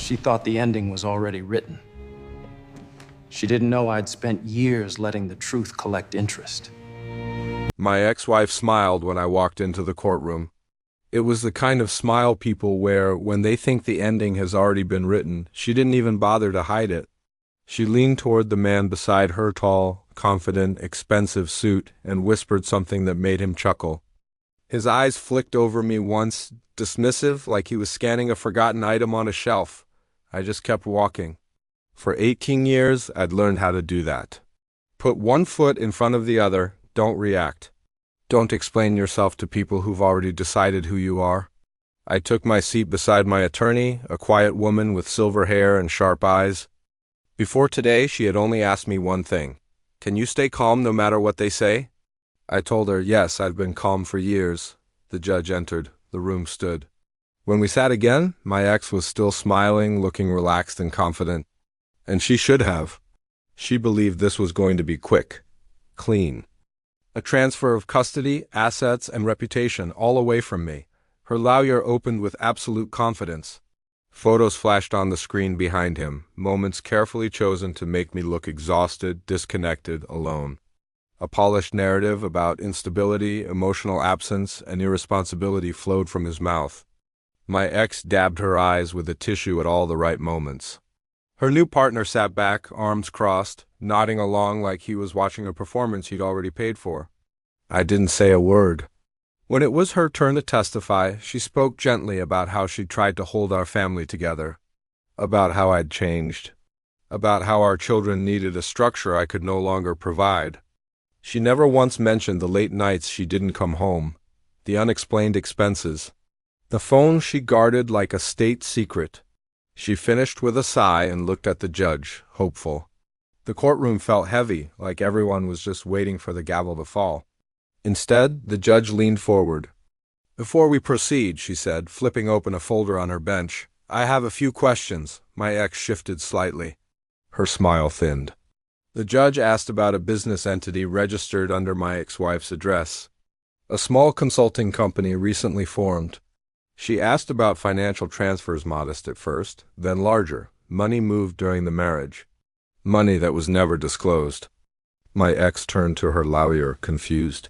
She thought the ending was already written. She didn't know I'd spent years letting the truth collect interest. My ex-wife smiled when I walked into the courtroom. It was the kind of smile people wear when they think the ending has already been written. She didn't even bother to hide it. She leaned toward the man beside her tall, confident, expensive suit and whispered something that made him chuckle. His eyes flicked over me once, dismissive, like he was scanning a forgotten item on a shelf. I just kept walking. For 18 years, I'd learned how to do that. Put one foot in front of the other, don't react. Don't explain yourself to people who've already decided who you are. I took my seat beside my attorney, a quiet woman with silver hair and sharp eyes. Before today, she had only asked me one thing. Can you stay calm no matter what they say? I told her, yes, I've been calm for years. The judge entered. The room stood. When we sat again, my ex was still smiling, looking relaxed and confident. And she should have. She believed this was going to be quick, clean. A transfer of custody, assets, and reputation all away from me. Her lawyer opened with absolute confidence. Photos flashed on the screen behind him, moments carefully chosen to make me look exhausted, disconnected, alone. A polished narrative about instability, emotional absence, and irresponsibility flowed from his mouth. My ex dabbed her eyes with a tissue at all the right moments. Her new partner sat back, arms crossed, nodding along like he was watching a performance he'd already paid for. I didn't say a word. When it was her turn to testify, she spoke gently about how she'd tried to hold our family together, about how I'd changed, about how our children needed a structure I could no longer provide. She never once mentioned the late nights she didn't come home, the unexplained expenses, the phone she guarded like a state secret. She finished with a sigh and looked at the judge, hopeful. The courtroom felt heavy, like everyone was just waiting for the gavel to fall. Instead, the judge leaned forward. Before we proceed, she said, flipping open a folder on her bench, I have a few questions. My ex shifted slightly. Her smile thinned. The judge asked about a business entity registered under my ex-wife's address. A small consulting company recently formed. She asked about financial transfers, modest at first, then larger, money moved during the marriage. Money that was never disclosed. My ex turned to her lawyer, confused.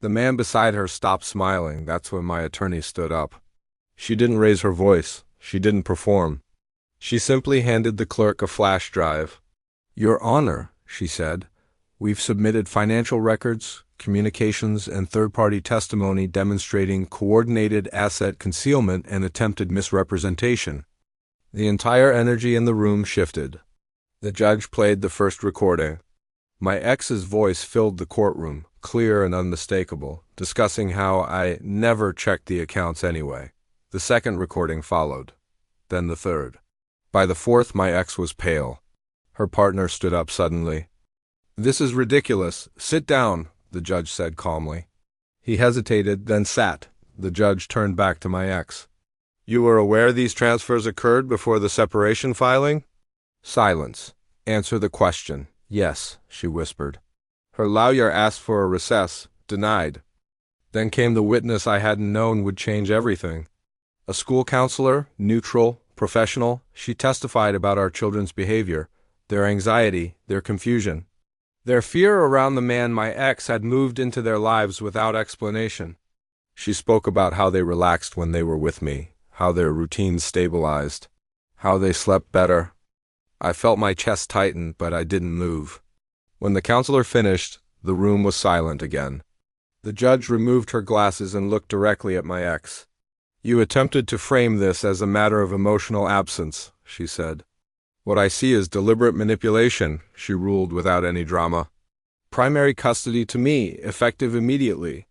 The man beside her stopped smiling. That's when my attorney stood up. She didn't raise her voice. She didn't perform. She simply handed the clerk a flash drive. Your Honor, she said, we've submitted financial records, communications, and third-party testimony demonstrating coordinated asset concealment and attempted misrepresentation. The entire energy in the room shifted. The judge played the first recording. My ex's voice filled the courtroom, clear and unmistakable, discussing how I never checked the accounts anyway. The second recording followed, then the third. By the fourth, my ex was pale. Her partner stood up suddenly. This is ridiculous. Sit down, the judge said calmly. He hesitated, then sat. The judge turned back to my ex. You were aware these transfers occurred before the separation filing? Silence. Answer the question. Yes, she whispered. Her lawyer asked for a recess, denied. Then came the witness I hadn't known would change everything. A school counselor, neutral, professional, she testified about our children's behavior, their anxiety, their confusion. Their fear around the man my ex had moved into their lives without explanation. She spoke about how they relaxed when they were with me, how their routines stabilized, how they slept better. I felt my chest tighten, but I didn't move. When the counselor finished, the room was silent again. The judge removed her glasses and looked directly at my ex. You attempted to frame this as a matter of emotional absence, she said. What I see is deliberate manipulation, she ruled without any drama. Primary custody to me, effective immediately.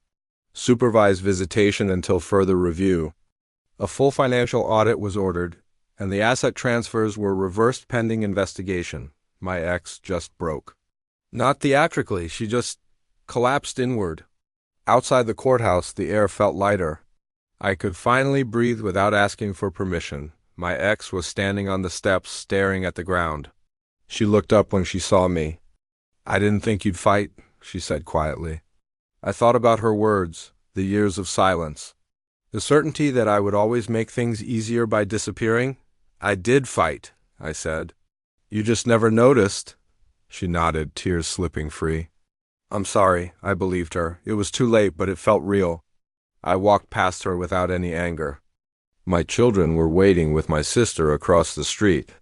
Supervised visitation until further review. A full financial audit was ordered, and the asset transfers were reversed pending investigation. My ex just broke. Not theatrically, she just collapsed inward. Outside the courthouse, the air felt lighter. I could finally breathe without asking for permission. My ex was standing on the steps, staring at the ground. She looked up when she saw me. I didn't think you'd fight, she said quietly. I thought about her words, the years of silence. The certainty that I would always make things easier by disappearing. I did fight, I said. You just never noticed. She nodded, tears slipping free. I'm sorry, I believed her. It was too late, but it felt real. I walked past her without any anger. My children were waiting with my sister across the street.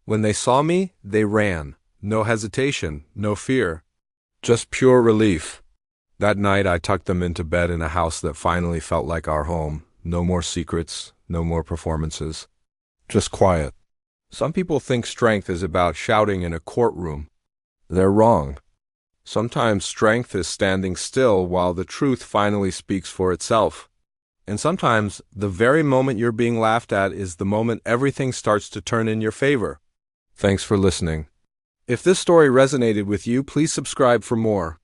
When they saw me, they ran. No hesitation, no fear. Just pure relief. That night I tucked them into bed in a house that finally felt like our home. No more secrets, no more performances. Just quiet. Some people think strength is about shouting in a courtroom. They're wrong. Sometimes strength is standing still while the truth finally speaks for itself. And sometimes the very moment you're being laughed at is the moment everything starts to turn in your favor. Thanks for listening. If this story resonated with you, please subscribe for more.